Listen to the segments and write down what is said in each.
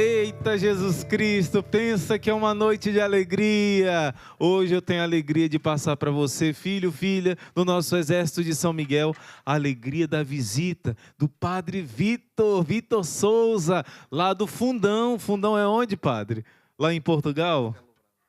Eita Jesus Cristo, pensa que é uma noite de alegria. Hoje eu tenho a alegria de passar para você, filho, filha, do nosso exército de São Miguel, a alegria da visita do Padre Vitor Souza, lá do Fundão. Fundão é onde, Padre? Lá em Portugal?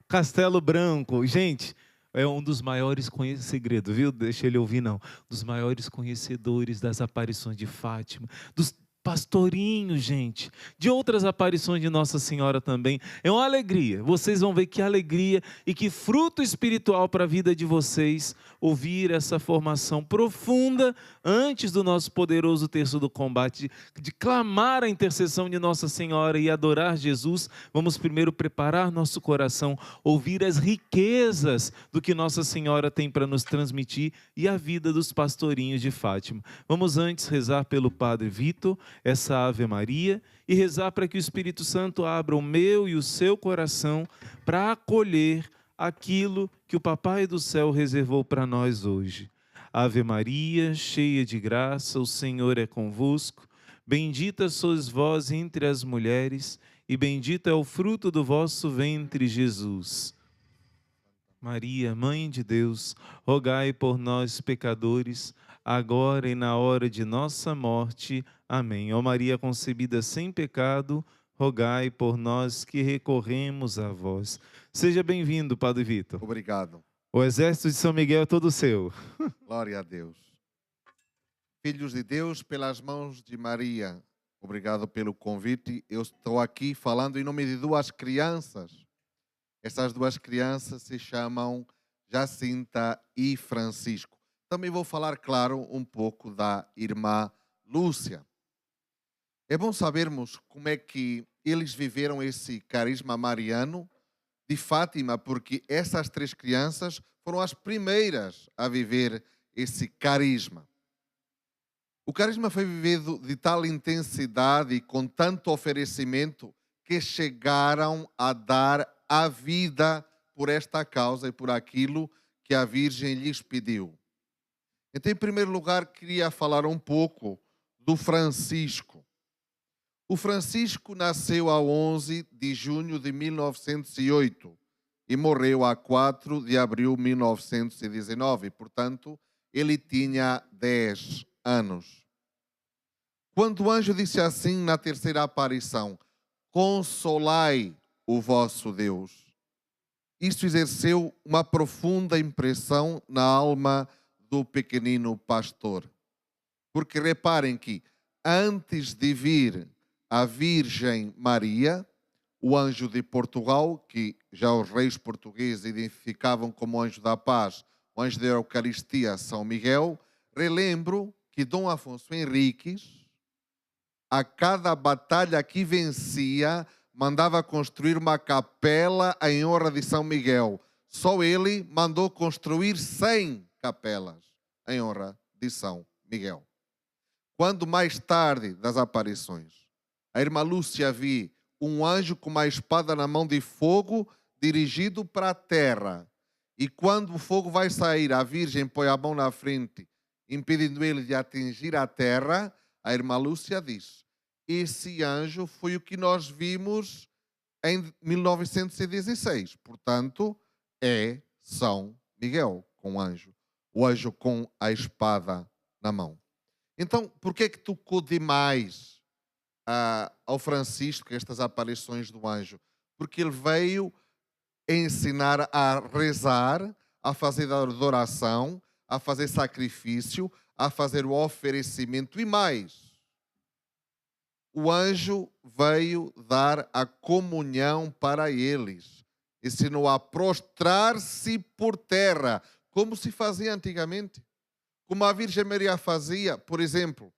Castelo Branco. Gente, é um dos maiores segredos, viu? Deixa ele ouvir, não. Dos maiores conhecedores das aparições de Fátima, dos pastorinhos, gente, de outras aparições de Nossa Senhora também. É uma alegria. Vocês vão ver que alegria e que fruto espiritual para a vida de vocês ouvir essa formação profunda antes do nosso poderoso terço do combate, de clamar a intercessão de Nossa Senhora e adorar Jesus. Vamos primeiro preparar nosso coração, ouvir as riquezas do que Nossa Senhora tem para nos transmitir e a vida dos pastorinhos de Fátima. Vamos antes rezar pelo Padre Vitor, essa Ave Maria, e rezar para que o Espírito Santo abra o meu e o seu coração para acolher aquilo que o Papai do Céu reservou para nós hoje. Ave Maria, cheia de graça, o Senhor é convosco. Bendita sois vós entre as mulheres, e bendito é o fruto do vosso ventre, Jesus. Maria, Mãe de Deus, rogai por nós, pecadores, agora e na hora de nossa morte. Amém. Ó Maria concebida sem pecado, rogai por nós que recorremos a vós. Seja bem-vindo, Padre Vitor. Obrigado. O exército de São Miguel é todo seu. Glória a Deus. Filhos de Deus, pelas mãos de Maria, obrigado pelo convite. Eu estou aqui falando em nome de duas crianças. Essas duas crianças se chamam Jacinta e Francisco. Também vou falar, claro, um pouco da irmã Lúcia. É bom sabermos como é que eles viveram esse carisma mariano de Fátima, porque essas três crianças foram as primeiras a viver esse carisma. O carisma foi vivido de tal intensidade e com tanto oferecimento que chegaram a dar a vida por esta causa e por aquilo que a Virgem lhes pediu. Então, em primeiro lugar, queria falar um pouco do Francisco. O Francisco nasceu a 11 de junho de 1908 e morreu a 4 de abril de 1919. Portanto, ele tinha 10 anos. Quando o anjo disse assim na terceira aparição: consolai o vosso Deus. Isso exerceu uma profunda impressão na alma do pequenino pastor. Porque reparem que antes de vir a Virgem Maria, o anjo de Portugal, que já os reis portugueses identificavam como anjo da paz, o anjo da Eucaristia, São Miguel, relembro que Dom Afonso Henriques, a cada batalha que vencia, mandava construir uma capela em honra de São Miguel. Só ele mandou construir 100 capelas em honra de São Miguel. Quando mais tarde das aparições, a irmã Lúcia viu um anjo com uma espada na mão de fogo dirigido para a terra. E quando o fogo vai sair, a Virgem põe a mão na frente, impedindo ele de atingir a terra. A irmã Lúcia diz: esse anjo foi o que nós vimos em 1916. Portanto, é São Miguel com o anjo com a espada na mão. Então, por que tocou demais ao Francisco estas aparições do anjo? Porque ele veio ensinar a rezar, a fazer adoração, a fazer sacrifício, a fazer o oferecimento e mais. O anjo veio dar a comunhão para eles. Ensinou a prostrar-se por terra, como se fazia antigamente. Como a Virgem Maria fazia, por exemplo.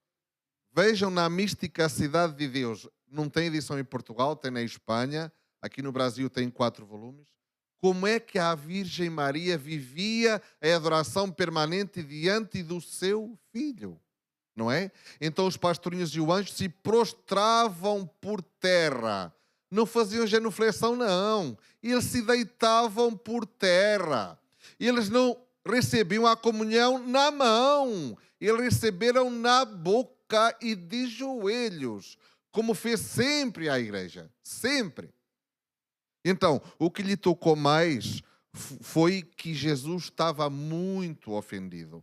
Vejam na mística Cidade de Deus. Não tem edição em Portugal, tem na Espanha. Aqui no Brasil tem 4 volumes. Como é que a Virgem Maria vivia a adoração permanente diante do seu filho? Não é? Então os pastorinhos e o anjo se prostravam por terra. Não faziam genuflexão, não. Eles se deitavam por terra. Eles não recebiam a comunhão na mão. Eles receberam na boca e de joelhos. como fez sempre a igreja, sempre. Então, o que lhe tocou mais foi que Jesus estava muito ofendido.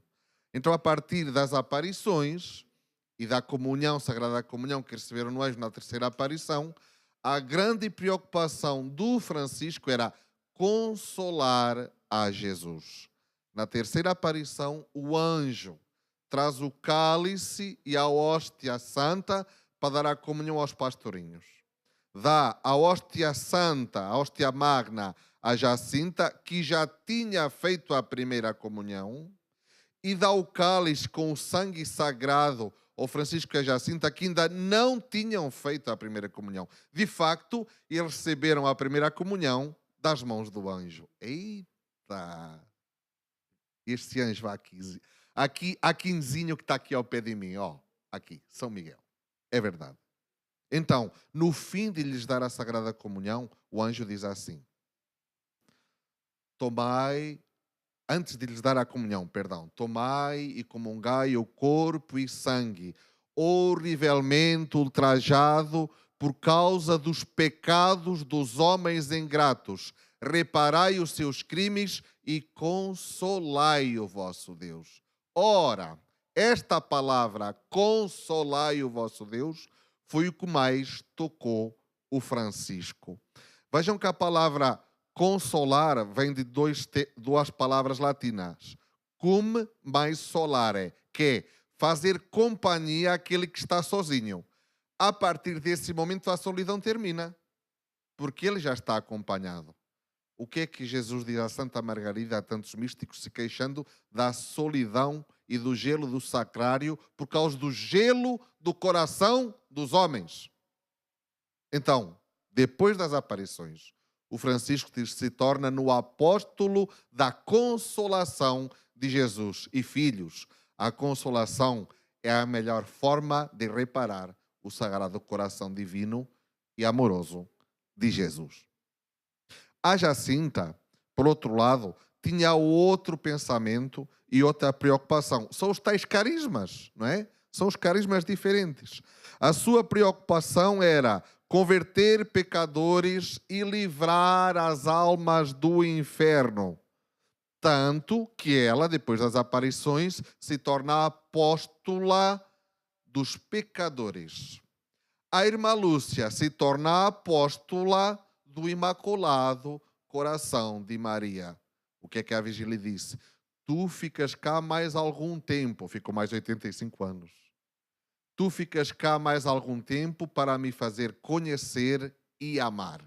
Então, a partir das aparições e da comunhão, Sagrada Comunhão, que receberam no anjo na terceira aparição, a grande preocupação do Francisco era consolar a Jesus. Na terceira aparição, o anjo traz o cálice e a hóstia santa para dar a comunhão aos pastorinhos. Dá a hóstia santa, a hóstia magna, a Jacinta, que já tinha feito a primeira comunhão, e dá o cálice com o sangue sagrado ao Francisco e a Jacinta, que ainda não tinham feito a primeira comunhão. De facto, eles receberam a primeira comunhão das mãos do anjo. Eita! Este anjo aqui, aquinzinho que está aqui ao pé de mim, ó, aqui, São Miguel. É verdade. Então, no fim de lhes dar a Sagrada Comunhão, o anjo diz assim: tomai, antes de lhes dar a comunhão, perdão, tomai e comungai o corpo e sangue, horrivelmente ultrajado por causa dos pecados dos homens ingratos. Reparai os seus crimes e consolai o vosso Deus. Ora, esta palavra, consolai o vosso Deus, foi o que mais tocou o Francisco. Vejam que a palavra consolar vem de duas palavras latinas. Cum mais solare, que é fazer companhia àquele que está sozinho. A partir desse momento a solidão termina, porque ele já está acompanhado. O que é que Jesus diz a Santa Margarida, a tantos místicos se queixando da solidão e do gelo do sacrário por causa do gelo do coração dos homens? Então, depois das aparições, o Francisco se torna no apóstolo da consolação de Jesus. E filhos, a consolação é a melhor forma de reparar o Sagrado Coração Divino e amoroso de Jesus. A Jacinta, por outro lado, tinha outro pensamento e outra preocupação. São os tais carismas, não é? São os carismas diferentes. A sua preocupação era converter pecadores e livrar as almas do inferno. Tanto que ela, depois das aparições, se torna a apóstola dos pecadores. A irmã Lúcia se torna a apóstola do Imaculado Coração de Maria. O que é que a Virgem lhe disse? Tu ficas cá mais algum tempo. Ficou mais 85 anos. Tu ficas cá mais algum tempo para me fazer conhecer e amar.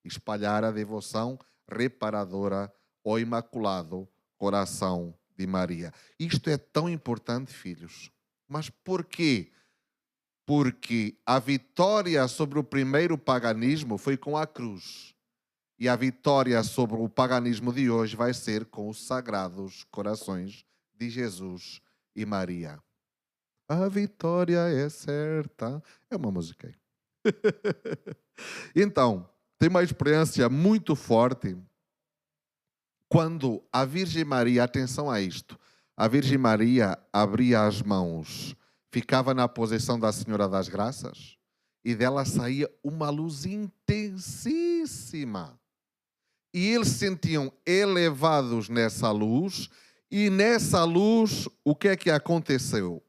Espalhar a devoção reparadora ao Imaculado Coração de Maria. Isto é tão importante, filhos. Mas por quê? Porque a vitória sobre o primeiro paganismo foi com a cruz. E a vitória sobre o paganismo de hoje vai ser com os sagrados corações de Jesus e Maria. A vitória é certa. É uma música aí. Então, tem uma experiência muito forte quando a Virgem Maria, atenção a isto, a Virgem Maria abria as mãos, ficava na posição da Senhora das Graças e dela saía uma luz intensíssima. E eles se sentiam elevados nessa luz e nessa luz o que é que aconteceu?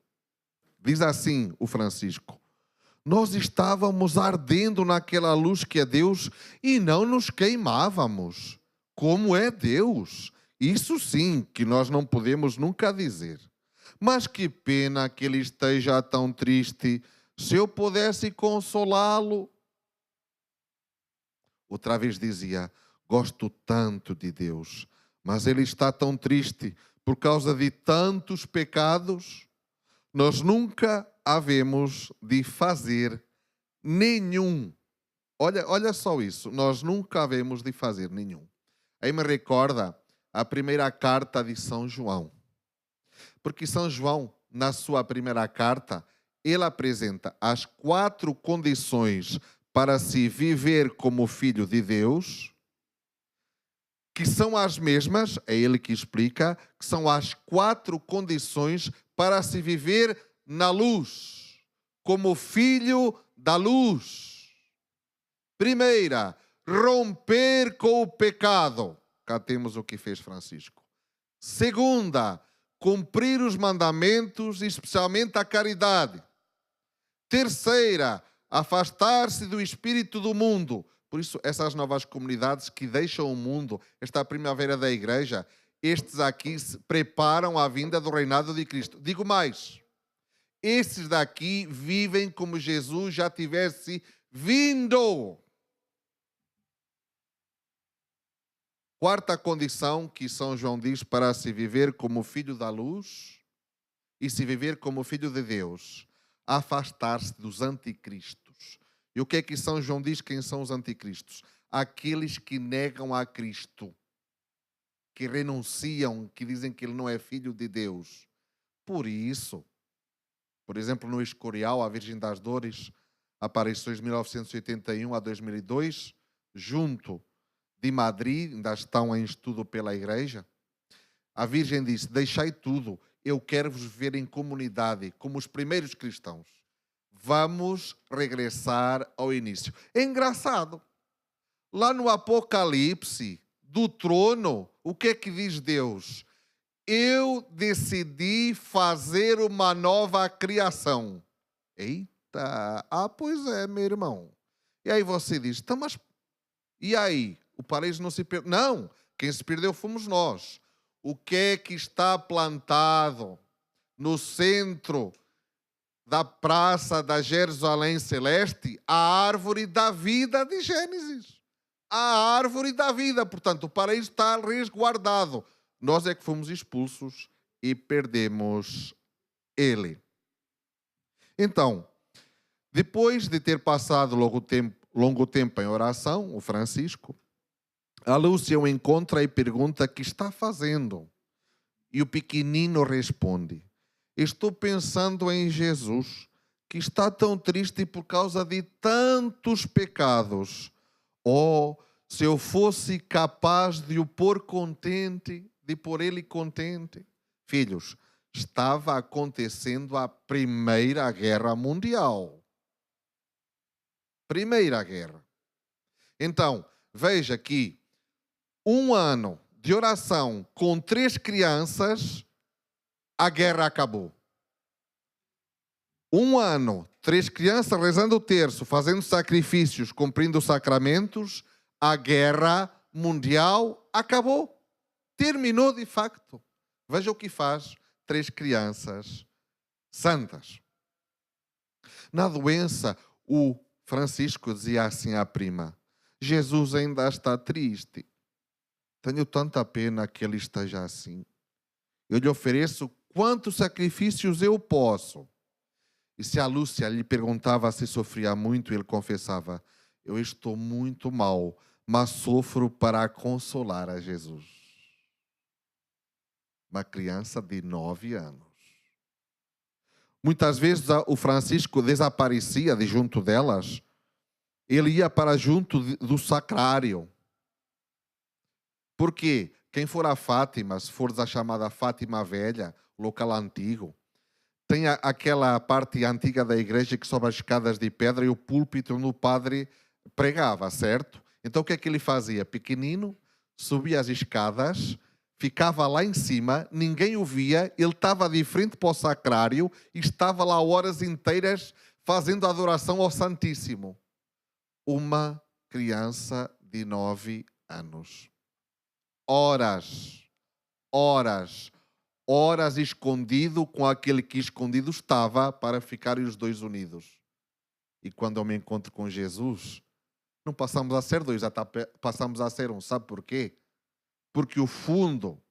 Diz assim o Francisco: nós estávamos ardendo naquela luz que é Deus e não nos queimávamos, como é Deus. Isso sim que nós não podemos nunca dizer. Mas que pena que ele esteja tão triste. Se eu pudesse consolá-lo. Outra vez dizia: gosto tanto de Deus, mas ele está tão triste por causa de tantos pecados. Nós nunca havemos de fazer nenhum. Olha só isso. Nós nunca havemos de fazer nenhum. Aí me recorda a primeira carta de São João. Porque São João, na sua primeira carta, ele apresenta as 4 condições para se viver como filho de Deus, que são as mesmas, é ele que explica, que são as 4 condições para se viver na luz, como filho da luz. Primeira, romper com o pecado. Cá temos o que fez Francisco. Segunda, cumprir os mandamentos, especialmente a caridade. Terceira, afastar-se do espírito do mundo. Por isso, essas novas comunidades que deixam o mundo, esta primavera da igreja, estes aqui se preparam a vinda do reinado de Cristo. Digo mais, esses daqui vivem como Jesus já tivesse vindo. Quarta condição que São João diz para se viver como filho da luz e se viver como filho de Deus, afastar-se dos anticristos. E o que é que São João diz quem são os anticristos? Aqueles que negam a Cristo, que renunciam, que dizem que ele não é filho de Deus. Por isso, por exemplo, no Escorial, a Virgem das Dores, aparições de 1981 a 2002, junto de Madrid, ainda estão em estudo pela Igreja, a Virgem disse, deixai tudo, eu quero vos ver em comunidade, como os primeiros cristãos. Vamos regressar ao início. É engraçado. Lá no Apocalipse, do trono, o que é que diz Deus? Eu decidi fazer uma nova criação. Eita, pois é, meu irmão. E aí você diz, tá, mas e aí? O paraíso não se perdeu? Não, quem se perdeu fomos nós. O que é que está plantado no centro da praça da Jerusalém Celeste? A árvore da vida de Gênesis. A árvore da vida. Portanto, o paraíso está resguardado. Nós é que fomos expulsos e perdemos ele. Então, depois de ter passado longo tempo em oração, o Francisco, a Lúcia o encontra e pergunta o que está fazendo. E o pequenino responde, estou pensando em Jesus, que está tão triste por causa de tantos pecados. Oh, se eu fosse capaz de o pôr contente, de pôr ele contente. Filhos, estava acontecendo a Primeira Guerra Mundial. Primeira Guerra. Então, veja que 1 ano de oração com 3 crianças, a guerra acabou. 1 ano, 3 crianças rezando o terço, fazendo sacrifícios, cumprindo os sacramentos, a guerra mundial acabou. Terminou de facto. Veja o que faz 3 crianças santas. Na doença, o Francisco dizia assim à prima, Jesus ainda está triste. Tenho tanta pena que ele esteja assim. Eu lhe ofereço quantos sacrifícios eu posso. E se a Lúcia lhe perguntava se sofria muito, ele confessava, eu estou muito mal, mas sofro para consolar a Jesus. Uma criança de 9 anos. Muitas vezes o Francisco desaparecia de junto delas. Ele ia para junto do sacrário. Porque quem for a Fátima, se for da chamada Fátima Velha, local antigo, tem aquela parte antiga da igreja que sobe as escadas de pedra e o púlpito onde o padre pregava, certo? Então o que é que ele fazia? Pequenino, subia as escadas, ficava lá em cima, ninguém o via, ele estava de frente para o sacrário e estava lá horas inteiras fazendo adoração ao Santíssimo. Uma criança de 9 anos. Horas escondido com aquele que escondido estava para ficarem os dois unidos. E quando eu me encontro com Jesus, não passamos a ser 2, passamos a ser 1. Sabe por quê? Porque o fundo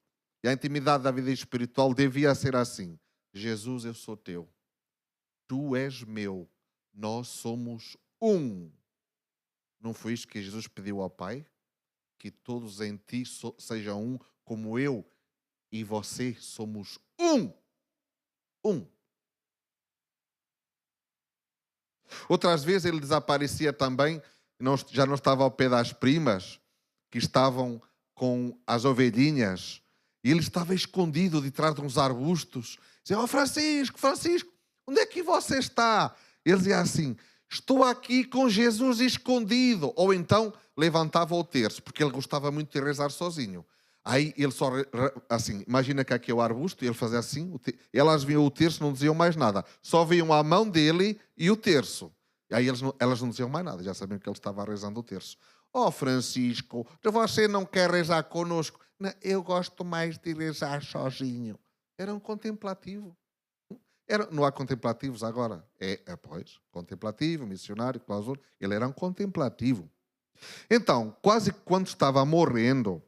e a intimidade da vida espiritual devia ser assim. Jesus, eu sou teu. Tu és meu. Nós somos um. Não foi isto que Jesus pediu ao Pai? Que todos em ti sejam um, como eu e você somos um. Um. Outras vezes ele desaparecia também, já não estava ao pé das primas, que estavam com as ovelhinhas, e ele estava escondido de trás de uns arbustos. Dizia, Francisco, onde é que você está? Ele dizia assim: estou aqui com Jesus escondido. Ou então levantava o terço, porque ele gostava muito de rezar sozinho. Aí ele só, assim, imagina que aqui é o arbusto, ele fazia assim, elas viam o terço, não diziam mais nada. Só viam a mão dele e o terço. Aí elas não diziam mais nada, já sabiam que ele estava rezando o terço. Oh, Francisco, você não quer rezar conosco? Não, eu gosto mais de rezar sozinho. Era um contemplativo. Não há contemplativos agora? Pois, contemplativo, missionário, clausura. Ele era um contemplativo. Então, quase quando estava morrendo,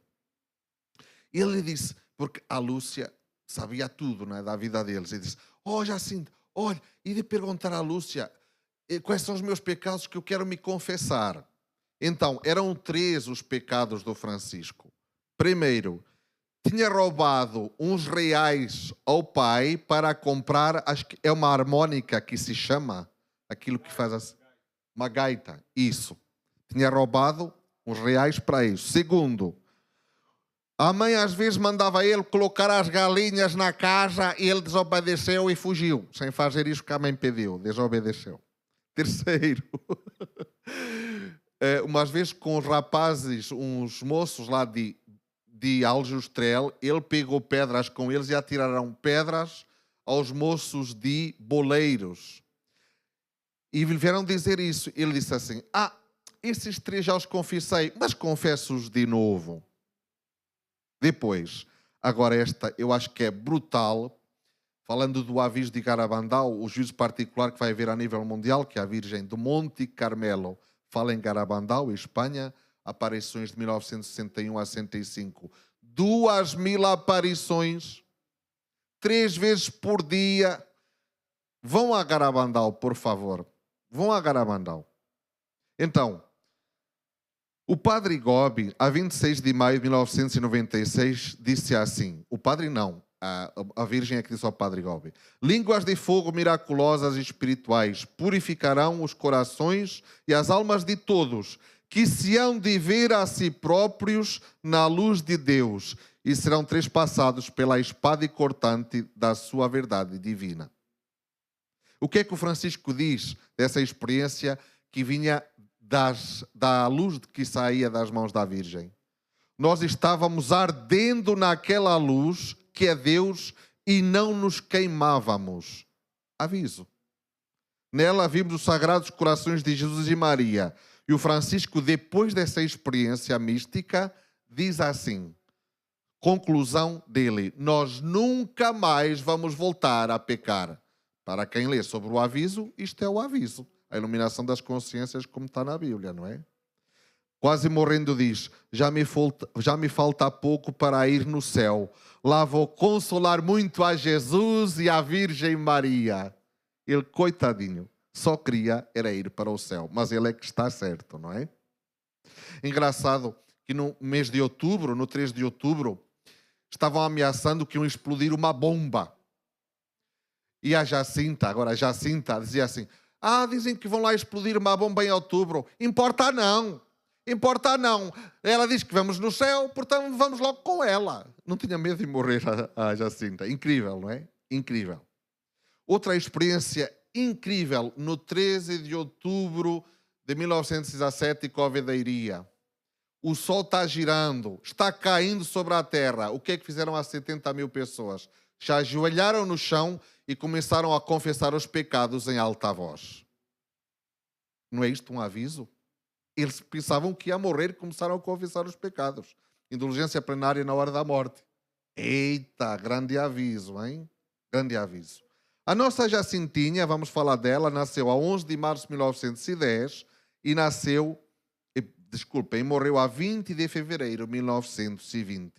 ele disse, porque a Lúcia sabia tudo, né, da vida deles, e disse: oh, Jacinto, olha, e de perguntar à Lúcia quais são os meus pecados que eu quero me confessar. Então, eram 3 os pecados do Francisco. Primeiro, tinha roubado uns reais ao pai para comprar, acho que é uma harmónica que se chama, aquilo que faz assim, uma gaita, isso. Tinha roubado uns reais para isso. Segundo, a mãe às vezes mandava ele colocar as galinhas na casa e ele desobedeceu e fugiu, sem fazer isso que a mãe pediu, desobedeceu. Terceiro, umas vezes com os rapazes, uns moços lá de Aljustrel, ele pegou pedras com eles e atiraram pedras aos moços de Boleiros. E vieram dizer isso. Ele disse assim: esses 3 já os confessei, mas confesso-os de novo. Depois, agora esta eu acho que é brutal, falando do aviso de Garabandal, o juízo particular que vai haver a nível mundial, que é a Virgem do Monte Carmelo fala em Garabandal, Espanha, aparições de 1961 a 65. 2.000 aparições, 3 vezes por dia. Vão a Garabandal, por favor. Vão a Garabandal. Então, o padre Gobi, a 26 de maio de 1996, disse assim, o padre não, a Virgem é que disse ao padre Gobi: línguas de fogo miraculosas e espirituais purificarão os corações e as almas de todos, que se hão de ver a si próprios na luz de Deus e serão trespassados pela espada cortante da sua verdade divina. O que é que o Francisco diz dessa experiência que vinha da luz que saía das mãos da Virgem? Nós estávamos ardendo naquela luz que é Deus e não nos queimávamos. Aviso. Nela vimos os sagrados corações de Jesus e Maria. E o Francisco, depois dessa experiência mística, diz assim, conclusão dele: nós nunca mais vamos voltar a pecar. Para quem lê sobre o aviso, isto é o aviso. A iluminação das consciências, como está na Bíblia, não é? Quase morrendo diz: já me falta pouco para ir no céu. Lá vou consolar muito a Jesus e a Virgem Maria. Ele, coitadinho, só queria era ir para o céu. Mas ele é que está certo, não é? Engraçado que no mês de outubro, no 3 de outubro, estavam ameaçando que iam explodir uma bomba. E a Jacinta dizia assim: dizem que vão lá explodir uma bomba em outubro. Importa não. Importa não. Ela diz que vamos no céu, portanto vamos logo com ela. Não tinha medo de morrer a Jacinta. Incrível, não é? Incrível. Outra experiência incrível, no 13 de outubro de 1917, Covedeiria. O sol está girando, está caindo sobre a terra. O que é que fizeram as 70.000 pessoas? Se ajoelharam no chão e começaram a confessar os pecados em alta voz. Não é isto um aviso? Eles pensavam que ia morrer e começaram a confessar os pecados. Indulgência plenária na hora da morte. Eita, grande aviso, hein? Grande aviso. A nossa Jacintinha, vamos falar dela, nasceu a 11 de março de 1910 e morreu a 20 de fevereiro de 1920.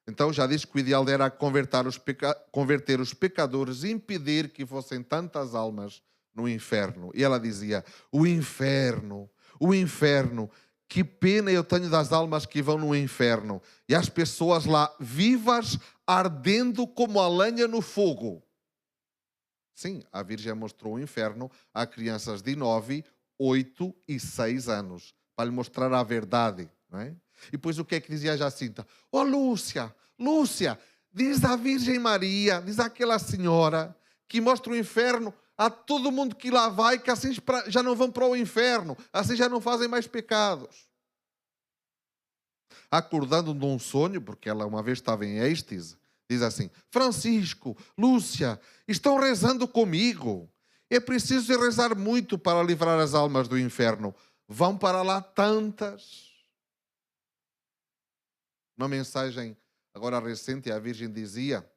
Então já disse que o ideal era converter os pecadores e impedir que fossem tantas almas no inferno. E ela dizia: o inferno, que pena eu tenho das almas que vão no inferno. E as pessoas lá vivas, ardendo como a lenha no fogo. Sim, a Virgem mostrou o inferno a crianças de 9, 8 e 6 anos, para lhe mostrar a verdade, não é? E depois o que é que dizia a Jacinta? Lúcia, diz a Virgem Maria, diz àquela senhora que mostra o inferno a todo mundo que lá vai, que assim já não vão para o inferno, assim já não fazem mais pecados. Acordando de um sonho, porque ela uma vez estava em êxtase, diz assim: Francisco, Lúcia, estão rezando comigo. É preciso rezar muito para livrar as almas do inferno. Vão para lá tantas. Uma mensagem agora recente, a Virgem dizia,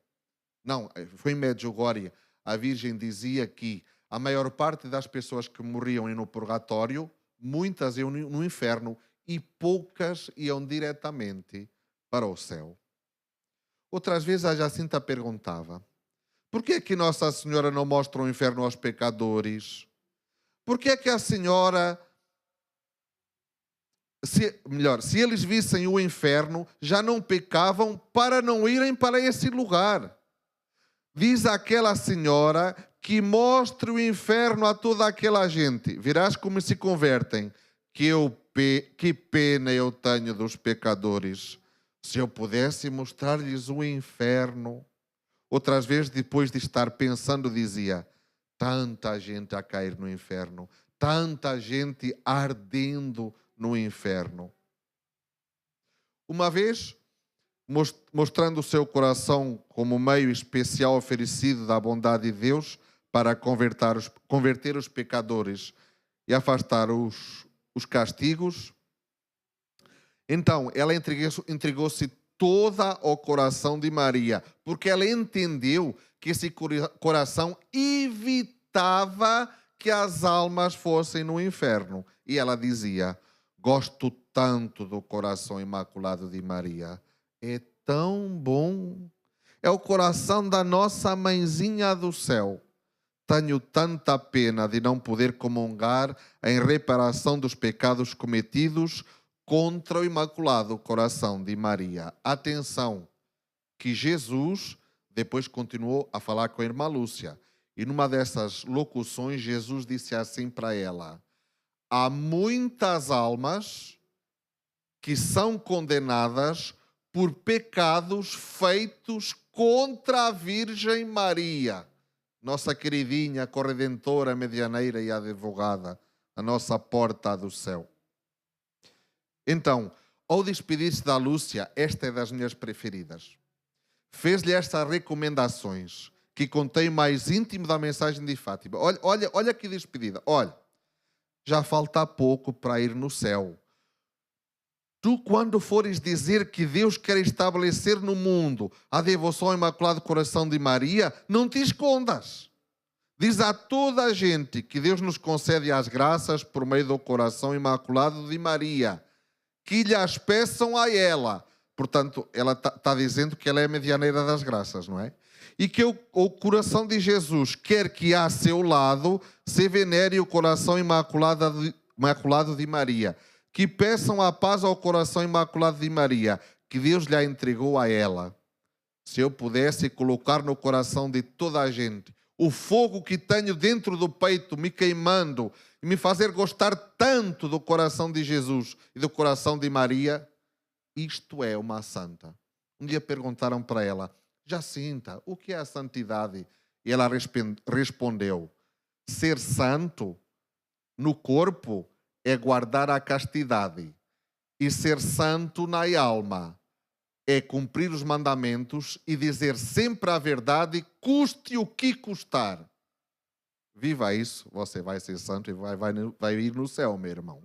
não, foi em Medjugorje, a Virgem dizia que a maior parte das pessoas que morriam no purgatório, muitas iam no inferno e poucas iam diretamente para o céu. Outras vezes a Jacinta perguntava: por que é que Nossa Senhora não mostra o inferno aos pecadores? Por que é que a Senhora, se eles vissem o inferno, já não pecavam para não irem para esse lugar? Diz aquela senhora que mostre o inferno a toda aquela gente. Verás como se convertem. Que pena eu tenho dos pecadores. Se eu pudesse mostrar-lhes o inferno. Outras vezes, depois de estar pensando, dizia: tanta gente a cair no inferno, tanta gente ardendo no inferno. Uma vez, mostrando o seu coração como meio especial oferecido da bondade de Deus para converter os pecadores e afastar os castigos, então ela entregou-se toda ao coração de Maria, porque ela entendeu que esse coração evitava que as almas fossem no inferno. E ela dizia: gosto tanto do coração imaculado de Maria. É tão bom. É o coração da nossa mãezinha do céu. Tenho tanta pena de não poder comungar em reparação dos pecados cometidos contra o imaculado coração de Maria. Atenção, que Jesus depois continuou a falar com a irmã Lúcia. E numa dessas locuções, Jesus disse assim para ela: há muitas almas que são condenadas por pecados feitos contra a Virgem Maria, nossa queridinha, corredentora, medianeira e advogada, a nossa porta do céu. Então, ao despedir-se da Lúcia, esta é das minhas preferidas. Fez-lhe estas recomendações que contém mais íntimo da mensagem de Fátima. Olha que despedida. Olha, já falta pouco para ir no céu. Tu, quando fores dizer que Deus quer estabelecer no mundo a devoção ao Imaculado Coração de Maria, não te escondas. Diz a toda a gente que Deus nos concede as graças por meio do Coração Imaculado de Maria, que lhe as peçam a ela. Portanto, ela está dizendo que ela é a medianeira das graças, não é? E que o coração de Jesus quer que a seu lado se venere o coração imaculado de Maria. Que peçam a paz ao coração imaculado de Maria, que Deus lhe a entregou a ela. Se eu pudesse colocar no coração de toda a gente o fogo que tenho dentro do peito me queimando e me fazer gostar tanto do coração de Jesus e do coração de Maria, isto é uma santa. Um dia perguntaram para ela: Jacinta, o que é a santidade? E ela respondeu: ser santo no corpo é guardar a castidade, e ser santo na alma é cumprir os mandamentos e dizer sempre a verdade, custe o que custar. Viva isso, você vai ser santo e vai ir no céu, meu irmão.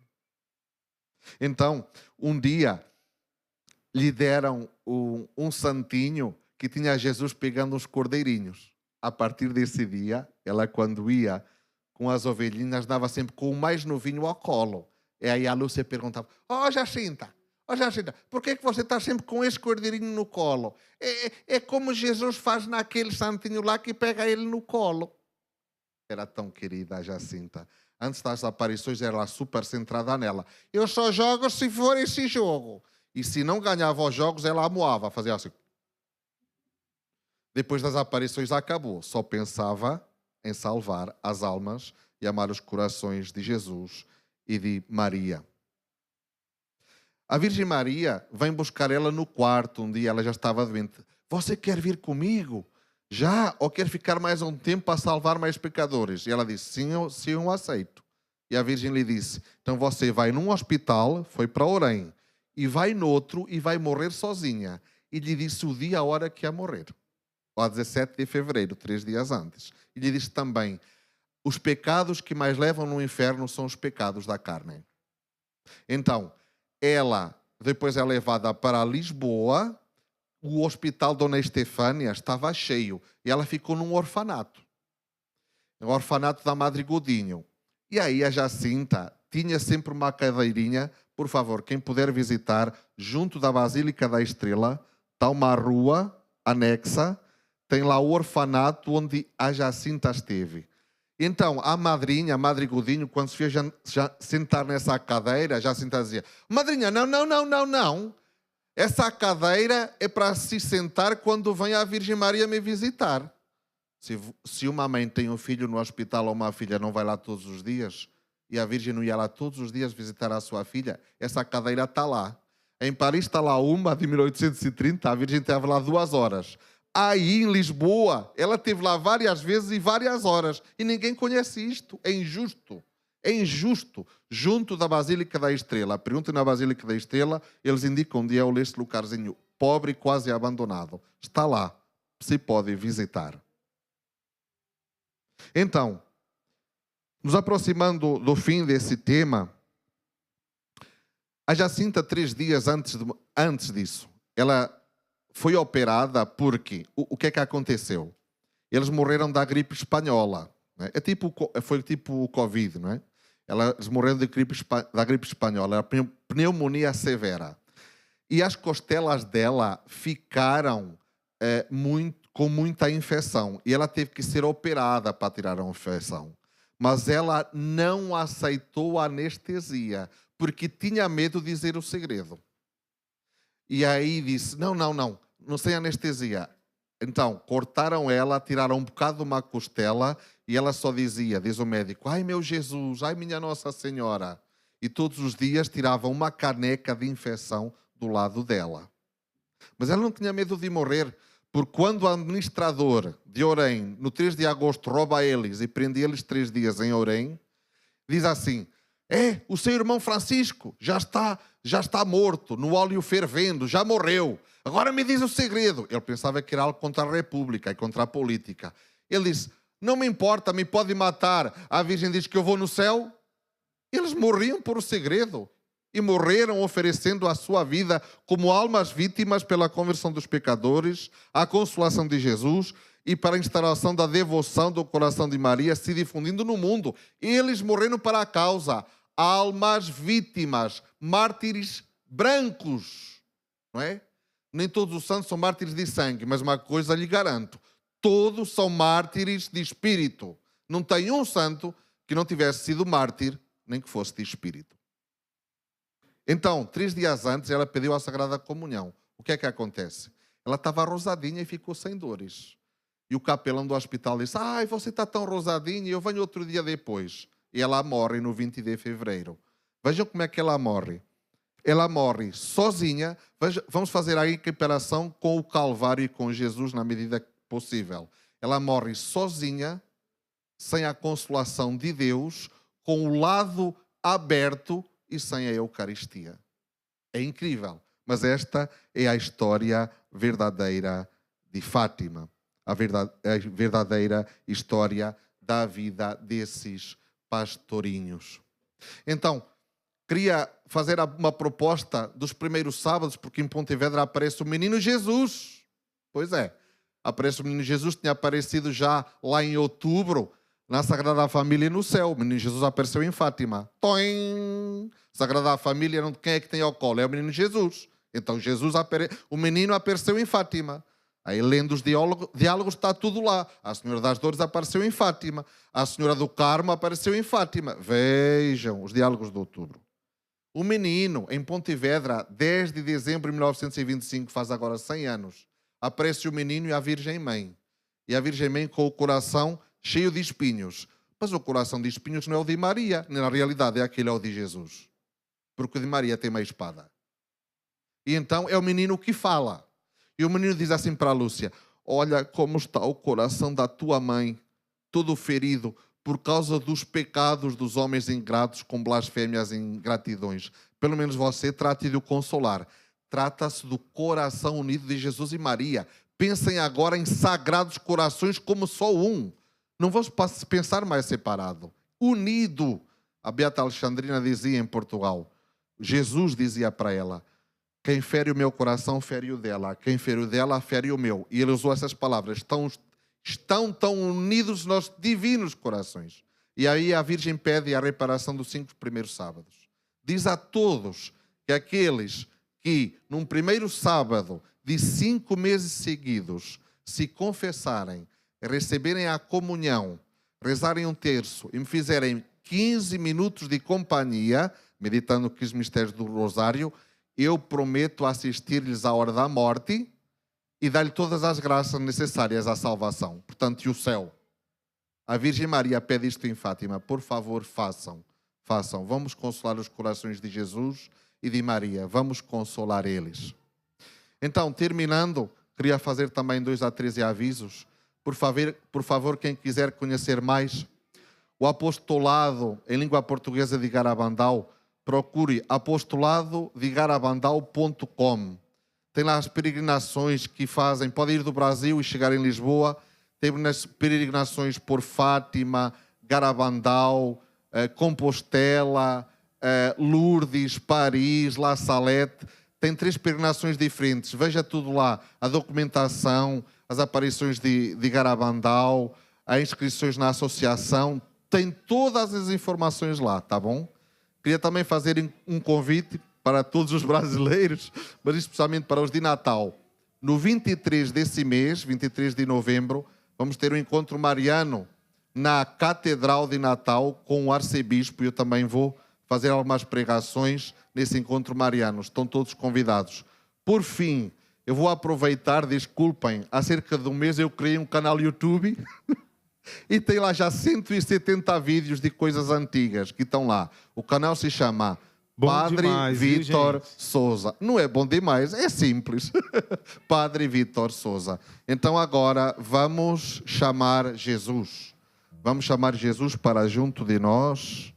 Então, um dia lhe deram um santinho que tinha Jesus pegando uns cordeirinhos. A partir desse dia, ela quando ia com as ovelhinhas, dava sempre com o mais novinho ao colo. E aí a Lúcia perguntava: Jacinta, por que você está sempre com esse cordeirinho no colo? É como Jesus faz naquele santinho lá que pega ele no colo. Era tão querida a Jacinta. Antes das aparições, era super centrada nela. Eu só jogo se for esse jogo. E se não ganhava os jogos, ela amoava, fazia assim. Depois das aparições acabou. Só pensava em salvar as almas e amar os corações de Jesus e de Maria. A Virgem Maria vem buscar ela no quarto. Um dia ela já estava doente. Você quer vir comigo? já ou quer ficar mais um tempo para salvar mais pecadores? E ela disse, sim, eu aceito. E a Virgem lhe disse, então você vai num hospital, foi para Orém, e vai noutro e vai morrer sozinha. E lhe disse o dia, a hora que ia morrer. Lá 17 de fevereiro, 3 dias antes. E lhe disse também, os pecados que mais levam no inferno são os pecados da carne. Então, depois é levada para Lisboa, o hospital Dona Estefânia estava cheio, e ela ficou num orfanato. O orfanato da Madre Godinho. E aí a Jacinta tinha sempre uma cadeirinha, por favor, quem puder visitar, junto da Basílica da Estrela, está uma rua anexa, tem lá o orfanato onde a Jacinta esteve. Então, a madrinha, a Madre Godinho, quando se fez sentar nessa cadeira, a Jacinta dizia, madrinha, não. Essa cadeira é para se sentar quando vem a Virgem Maria me visitar. Se uma mãe tem um filho no hospital ou uma filha não vai lá todos os dias, e a Virgem não ia lá todos os dias visitar a sua filha, essa cadeira está lá. Em Paris está lá uma, de 1830, a Virgem esteve lá 2 horas. Aí, em Lisboa, ela esteve lá várias vezes e várias horas. E ninguém conhece isto. É injusto. É injusto. Junto da Basílica da Estrela. Perguntem na Basílica da Estrela, eles indicam onde é este lugarzinho pobre e quase abandonado. Está lá. Se pode visitar. Então, nos aproximando do fim desse tema, a Jacinta, 3 dias antes disso, ela foi operada porque o que é que aconteceu? Eles morreram da gripe espanhola. Não é? Foi tipo o Covid, não é? Eles morreram da gripe espanhola, era pneumonia severa. E as costelas dela ficaram com muita infecção. E ela teve que ser operada para tirar a infecção. Mas ela não aceitou a anestesia, porque tinha medo de dizer o segredo. E aí disse, não sem anestesia. Então, cortaram ela, tiraram um bocado de uma costela e ela só dizia, diz o médico, ai meu Jesus, ai minha Nossa Senhora. E todos os dias tiravam uma caneca de infecção do lado dela. Mas ela não tinha medo de morrer, porque quando o administrador de Orém, no 3 de agosto, rouba eles e prende eles 3 dias em Orém, diz assim, o seu irmão Francisco já está morto, no óleo fervendo, já morreu. Agora me diz o segredo. Ele pensava que era algo contra a República e contra a política. Ele disse, não me importa, me pode matar. A Virgem diz que eu vou no céu. Eles morriam por o segredo. E morreram oferecendo a sua vida como almas vítimas pela conversão dos pecadores, a consolação de Jesus e para a instalação da devoção do coração de Maria se difundindo no mundo. Eles morreram para a causa. Almas vítimas, mártires brancos, não é? Nem todos os santos são mártires de sangue, mas uma coisa lhe garanto, todos são mártires de espírito. Não tem um santo que não tivesse sido mártir, nem que fosse de espírito. Então, 3 dias antes, ela pediu a Sagrada Comunhão. O que é que acontece? Ela estava rosadinha e ficou sem dores. E o capelão do hospital disse, ai, você está tão rosadinha, eu venho outro dia depois. E ela morre no 20 de fevereiro. Vejam como é que ela morre. Ela morre sozinha. Vamos fazer a equiparação com o Calvário e com Jesus na medida possível. Ela morre sozinha, sem a consolação de Deus, com o lado aberto e sem a Eucaristia. É incrível. Mas esta é a história verdadeira de Fátima. A verdadeira história da vida desses pastorinhos. Então, queria fazer uma proposta dos primeiros sábados, porque em Pontevedra aparece o Menino Jesus. Pois é, aparece o Menino Jesus, tinha aparecido já lá em outubro, na Sagrada Família no céu. O Menino Jesus apareceu em Fátima. Toim! Sagrada Família, quem é que tem ao colo? É o Menino Jesus. Então, o menino apareceu em Fátima. Aí, lendo os diálogos, está tudo lá. A Senhora das Dores apareceu em Fátima. A Senhora do Carmo apareceu em Fátima. Vejam os diálogos de outubro. O menino, em Pontevedra, 10 de dezembro de 1925, faz agora 100 anos, aparece o menino e a Virgem Mãe. E a Virgem Mãe com o coração cheio de espinhos. Mas o coração de espinhos não é o de Maria. Na realidade, é o de Jesus. Porque o de Maria tem uma espada. E então é o menino que fala. E o menino diz assim para a Lúcia, olha como está o coração da tua mãe, todo ferido por causa dos pecados dos homens ingratos com blasfêmias e ingratidões. Pelo menos você trate de o consolar. Trata-se do coração unido de Jesus e Maria. Pensem agora em sagrados corações como só um. Não vamos pensar mais separado. Unido. A Beata Alexandrina dizia em Portugal. Jesus dizia para ela: quem fere o meu coração, fere o dela. Quem fere o dela, fere o meu. E ele usou essas palavras. Estão tão unidos nos divinos corações. E aí a Virgem pede a reparação dos 5 primeiros sábados. Diz a todos que aqueles que, num primeiro sábado de 5 meses seguidos, se confessarem, receberem a comunhão, rezarem um terço e me fizerem 15 minutos de companhia, meditando os mistérios do Rosário, eu prometo assistir-lhes à hora da morte e dar-lhe todas as graças necessárias à salvação. Portanto, e o céu? A Virgem Maria pede isto em Fátima. Por favor, façam. Façam. Vamos consolar os corações de Jesus e de Maria. Vamos consolar eles. Então, terminando, queria fazer também 2 a 13 avisos. Por favor, quem quiser conhecer mais o apostolado em língua portuguesa de Garabandal, procure apostoladodegarabandal.com. Tem lá as peregrinações que fazem. Pode ir do Brasil e chegar em Lisboa. Tem nas peregrinações por Fátima, Garabandal, Compostela, Lourdes, Paris, La Salette. Tem 3 peregrinações diferentes. Veja tudo lá. A documentação, as aparições de Garabandal, as inscrições na associação. Tem todas as informações lá, tá bom? Queria também fazer um convite para todos os brasileiros, mas especialmente para os de Natal. No 23 desse mês, 23 de novembro, vamos ter um encontro mariano na Catedral de Natal com o arcebispo. Eu também vou fazer algumas pregações nesse encontro mariano. Estão todos convidados. Por fim, eu vou aproveitar, desculpem, há cerca de um mês eu criei um canal YouTube e tem lá já 170 vídeos de coisas antigas que estão lá. O canal se chama Padre Vítor Souza. Não é bom demais, é simples. Padre Vítor Souza. Então agora vamos chamar Jesus. Vamos chamar Jesus para junto de nós.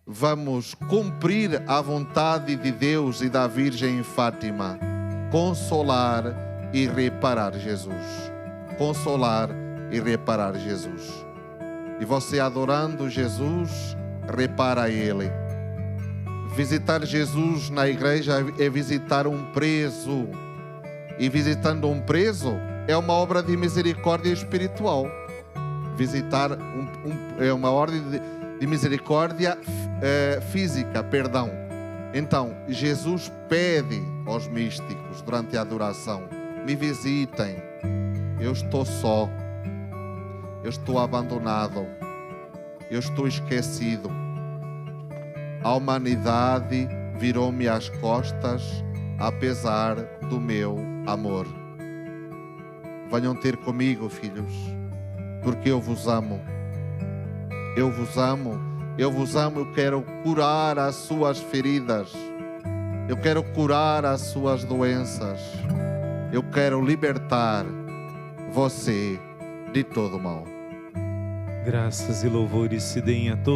Vamos cumprir a vontade de Deus e da Virgem em Fátima. Consolar e reparar Jesus. Consolar e reparar Jesus. E você adorando Jesus, repara Ele. Visitar Jesus na igreja é visitar um preso. E visitando um preso é uma obra de misericórdia espiritual. Visitar é uma ordem de misericórdia física, perdão. Então, Jesus pede aos místicos durante a adoração: me visitem, eu estou só, eu estou abandonado, eu estou esquecido. A humanidade virou-me as costas, apesar do meu amor. Venham ter comigo, filhos, porque eu vos amo. Eu vos amo, eu vos amo, eu quero curar as suas feridas. Eu quero curar as suas doenças. Eu quero libertar você de todo mal. Graças e louvores se deem a todos.